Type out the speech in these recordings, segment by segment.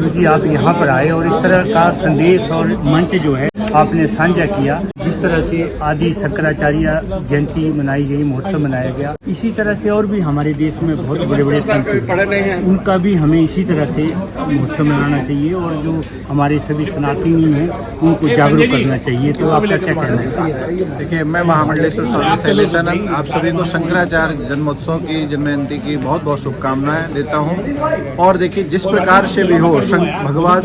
गुरुजी आप यहाँ पर आए और इस तरह का संदेश और मंच जो है आपने साझा किया। जिस तरह से आदि शंकराचार्य जयंती मनाई गई, महोत्सव मनाया गया, इसी तरह से और भी हमारे देश में बहुत बड़े बड़े संत हैं, उनका भी हमें इसी तरह से महोत्सव मनाना चाहिए और जो हमारे सभी सनातनी हैं उनको जागरूक करना चाहिए। तो आपका क्या कहना है? देखिए, मैं महामंडलेश्वर स्वामी शैलेशानंद आप सभी को शंकराचार्य जन्मोत्सव की, जन्म जयंती की बहुत बहुत शुभकामनाएं देता हूं। और देखिए, जिस प्रकार से भी हो, भगवान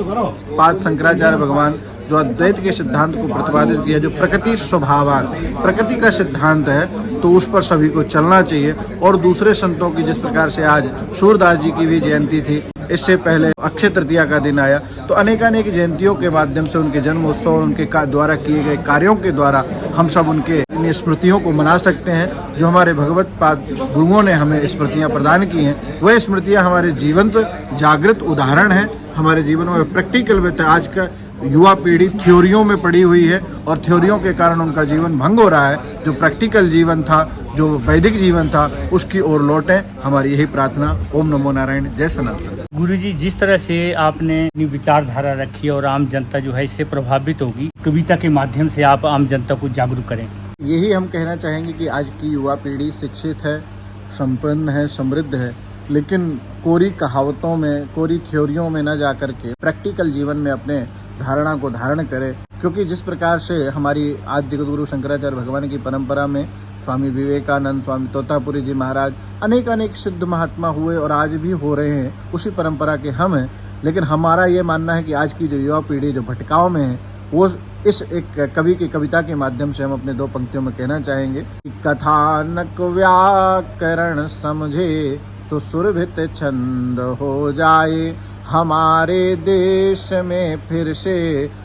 पाद शंकराचार्य भगवान जो अद्वैत के सिद्धांत को प्रतिपादित किया, जो प्रकृति स्वभावान, प्रकृति का सिद्धांत है, तो उस पर सभी को चलना चाहिए। और दूसरे संतों की जिस प्रकार से आज सूरदास जी की भी जयंती थी, इससे पहले अक्षय तृतीया का दिन आया, तो अनेकानेक जयंतियों के माध्यम से उनके जन्मोत्सव, उनके द्वारा किए गए कार्यों के द्वारा हम सब उनके स्मृतियों को मना सकते हैं। जो हमारे भगवत पाद गुरुओं ने हमें स्मृतियां प्रदान की हैं, वह स्मृतियां हमारे जीवंत जागृत उदाहरण हैं हमारे जीवन में प्रैक्टिकल में। आज का युवा पीढ़ी थ्योरियों में पड़ी हुई है और थ्योरियों के कारण उनका जीवन भंग हो रहा है। जो प्रैक्टिकल जीवन था, जो वैदिक जीवन था, उसकी ओर लौटें, हमारी यही प्रार्थना। ओम नमो नारायण, जय सनातन। गुरुजी, जिस तरह से आपने अपनी विचारधारा रखी और आम जनता जो है इससे प्रभावित होगी, कविता के माध्यम से आप आम जनता को जागरूक करें। यही हम कहना चाहेंगे कि आज की युवा पीढ़ी शिक्षित है, संपन्न है, समृद्ध है, लेकिन कोरी कहावतों में, कोरी थ्योरियों में न जाकर के प्रैक्टिकल जीवन में अपने धारणा को धारण करे। क्योंकि जिस प्रकार से हमारी आज जगतगुरु शंकराचार्य भगवान की परंपरा में स्वामी विवेकानंद, स्वामी तोतापुरी जी महाराज, अनेक सिद्ध महात्मा हुए और आज भी हो रहे हैं, उसी परंपरा के हम हैं। लेकिन हमारा ये मानना है कि आज की जो युवा पीढ़ी जो भटकाव में है, वो इस एक कवि की कविता के माध्यम से हम अपने दो पंक्तियों में कहना चाहेंगे कि कथानक व्याकरण समझे तो सुरभित छंद हो जाए, हमारे देश में फिर से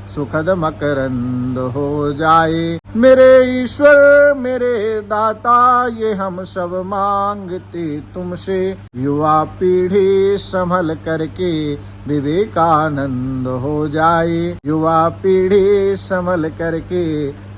सुखद मकरंद हो जाए। मेरे ईश्वर, मेरे दाता, ये हम सब मांगते तुमसे, युवा पीढ़ी संभल करके विवेकानंद हो जाए, युवा पीढ़ी संभल करके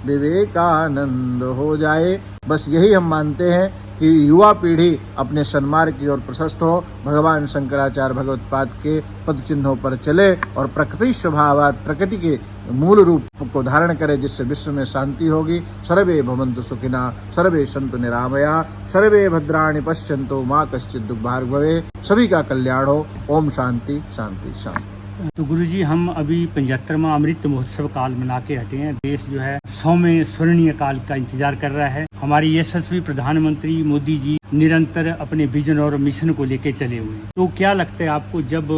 विवेकानंद हो जाए। बस यही हम मानते हैं कि युवा पीढ़ी अपने सन्मार्ग की ओर प्रशस्त हो, भगवान शंकराचार्य भगवत्पाद के पद चिन्हों पर चले और प्रकृति स्वभावात, प्रकृति के मूल रूप को धारण करे, जिससे विश्व में शांति होगी। सर्वे भवन्तु सुखिनः, सर्वे सन्तु निरामया, सर्वे भद्राणि पश्यन्तु मा कश्चित् दुःख भाग् भवे। सभी का कल्याण हो। ओम शांति शांति शांति। तो गुरुजी, हम अभी 75वां अमृत महोत्सव काल मना के हटे हैं। देश जो है 100वें स्वर्णीय काल का इंतजार कर रहा है। हमारी यशस्वी प्रधानमंत्री मोदी जी निरंतर अपने विजन और मिशन को लेके चले हुए हैं। तो क्या लगता है आपको, जब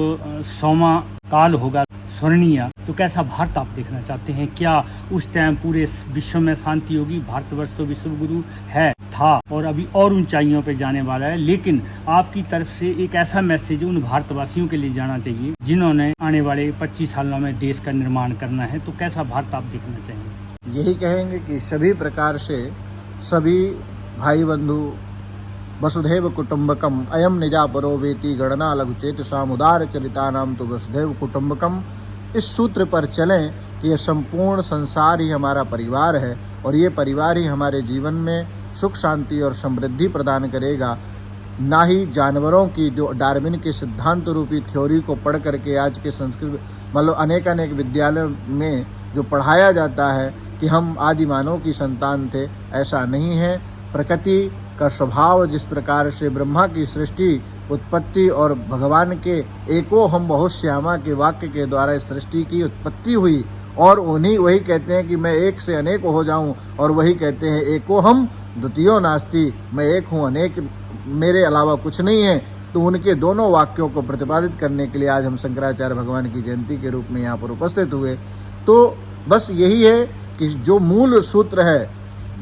100वां काल होगा स्वर्णीय, तो कैसा भारत आप देखना चाहते हैं? क्या उस टाइम पूरे विश्व में शांति होगी? भारतवर्ष तो विश्व गुरु है, था और अभी और ऊंचाइयों पे जाने वाला है, लेकिन आपकी तरफ से एक ऐसा मैसेज उन भारतवासियों के लिए जाना चाहिए जिन्होंने आने वाले 25 सालों में देश का निर्माण करना है, तो कैसा भारत आप देखना चाहेंगे? यही कहेंगे कि सभी प्रकार से सभी भाई बंधु वसुधैव कुटुम्बकम अयम निजापरो वेति गणना लघुचेत सामुदार चरितानाम तो वसुधैव कुटुम्बकम, इस सूत्र पर चलें कि यह संपूर्ण संसार ही हमारा परिवार है और ये परिवार ही हमारे जीवन में सुख शांति और समृद्धि प्रदान करेगा। ना ही जानवरों की जो डार्विन के सिद्धांत रूपी थ्योरी को पढ़ करके आज के संस्कृत मतलब अनेक विद्यालयों में जो पढ़ाया जाता है कि हम आदि मानव की संतान थे, ऐसा नहीं है। प्रकृति का स्वभाव जिस प्रकार से ब्रह्मा की सृष्टि, उत्पत्ति और भगवान के एको हम बहुत श्यामा के वाक्य के द्वारा इस सृष्टि की उत्पत्ति हुई, और उन्हीं वही कहते हैं कि मैं एक से अनेक हो जाऊं, और वही कहते हैं एको हम द्वितीयो नास्ति, मैं एक हूं, अनेक मेरे अलावा कुछ नहीं है। तो उनके दोनों वाक्यों को प्रतिपादित करने के लिए आज हम शंकराचार्य भगवान की जयंती के रूप में यहाँ पर उपस्थित हुए। तो बस यही है कि जो मूल सूत्र है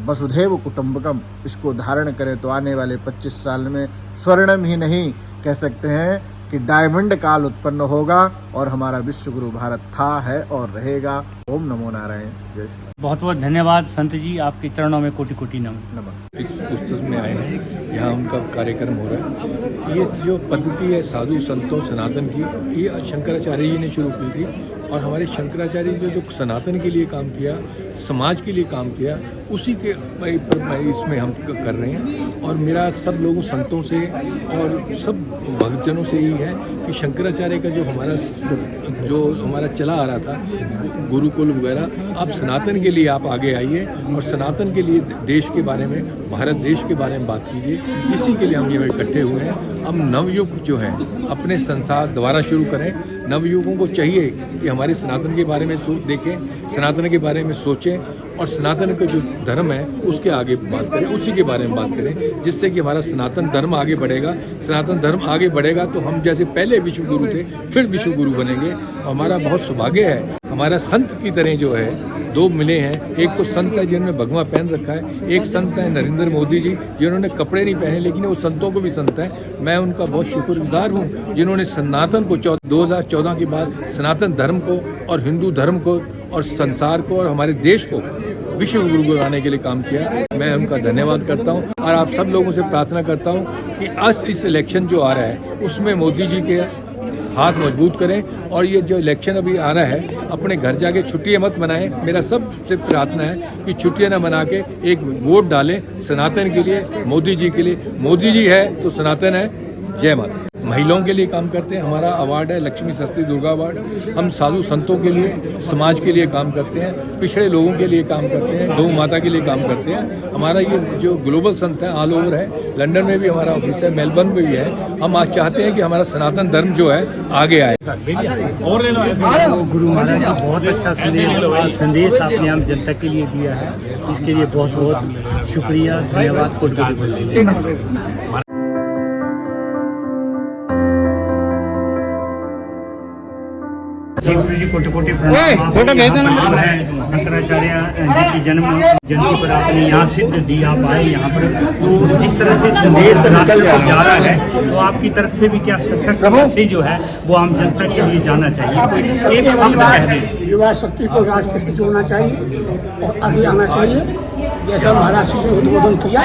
वसुधैव कुटुम्बकम, इसको धारण करें तो आने वाले 25 साल में स्वर्णम ही नहीं कह सकते हैं कि डायमंड काल उत्पन्न होगा और हमारा विश्व गुरु भारत था, है और रहेगा। ओम नमो नारायण, जय श्री। बहुत बहुत धन्यवाद संत जी, आपके चरणों में कोटि कोटि नमन। इस पुस्तक में आए हैं, यहाँ उनका कार्यक्रम हो रहा है। ये जो पद्धति है साधु संतों सनातन की, ये शंकराचार्य जी ने शुरू की थी और हमारे शंकराचार्य जो सनातन के लिए काम किया, समाज के लिए काम किया, उसी के इसमें हम कर रहे हैं। और मेरा सब लोगों संतों से और सब भक्तजनों से यही है कि शंकराचार्य का जो हमारा चला आ रहा था गुरुकुल वगैरह, अब सनातन के लिए आप आगे आइए और सनातन के लिए देश के बारे में, भारत देश के बारे में बात कीजिए। इसी के लिए हम ये इकट्ठे हुए हैं। हम नवयुग जो है अपने संस्था दोबारा शुरू करें। नवयुगों को चाहिए कि हमारे सनातन के बारे में देखें, सनातन के बारे में सोचें और सनातन का जो धर्म है उसके आगे बात करें, उसी के बारे में बात करें, जिससे कि हमारा सनातन धर्म आगे बढ़ेगा। सनातन धर्म आगे बढ़ेगा तो हम जैसे पहले विश्व गुरु थे फिर विश्व गुरु बनेंगे। हमारा बहुत सौभाग्य है, हमारा संत की तरह जो है दो मिले हैं। एक तो संत है जिन्होंने भगवा पहन रखा है, एक संत है नरेंद्र मोदी जी जिन्होंने कपड़े नहीं पहने लेकिन वो संतों को भी संत है। मैं उनका बहुत शुक्रगुजार हूँ जिन्होंने सनातन को 2014 के बाद सनातन धर्म को और हिंदू धर्म को और संसार को और हमारे देश को विश्व गुरु बनाने के लिए काम किया। मैं उनका धन्यवाद करता हूँ और आप सब लोगों से प्रार्थना करता हूँ कि इस इलेक्शन जो आ रहा है उसमें मोदी जी के हाथ मजबूत करें और ये जो इलेक्शन अभी आ रहा है अपने घर जाके छुट्टियां मत मनाएं। मेरा सबसे प्रार्थना है कि छुट्टियां ना मना के एक वोट डालें सनातन के लिए, मोदी जी के लिए। मोदी जी है तो सनातन है। जय माता। महिलाओं के लिए काम करते हैं, हमारा अवार्ड है लक्ष्मी शास्त्री दुर्गा अवार्ड। हम साधु संतों के लिए, समाज के लिए काम करते हैं, पिछड़े लोगों के लिए काम करते हैं, गौ माता के लिए काम करते हैं। हमारा ये जो ग्लोबल संत है ऑल ओवर है, लंदन में भी हमारा ऑफिस है, मेलबर्न में भी है। हम आज चाहते हैं कि हमारा सनातन धर्म जो है आगे आए। गुरु महाराज का बहुत अच्छा संदेश आपने आम जनता के लिए दिया है, इसके लिए बहुत बहुत शुक्रिया, धन्यवाद। गुरु जी कोटि प्रणाम। शंकराचार्य जी की जन्म जयंती पर आपने यहाँ सिद्ध दी, आप आए यहाँ पर, तो जिस तरह से संदेश राष्ट्र को जा रहा है तो आपकी तरफ से भी क्या सशक्त मैसेज जो है वो आम जनता के लिए जाना चाहिए? कोई एक शब्द कह दें। युवा शक्ति को राष्ट्र से जोड़ना चाहिए और आगे आना चाहिए। जैसा महाराज जी ने उद्बोधन किया,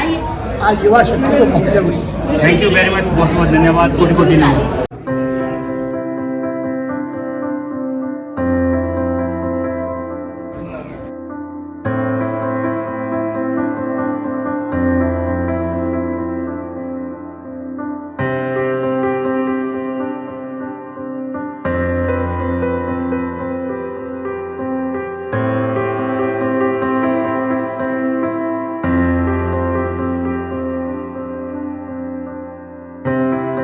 आज युवा शक्ति को बहुत जरूरी है। थैंक यू वेरी मच, बहुत बहुत धन्यवाद। कोटि कोटि नमस्कार।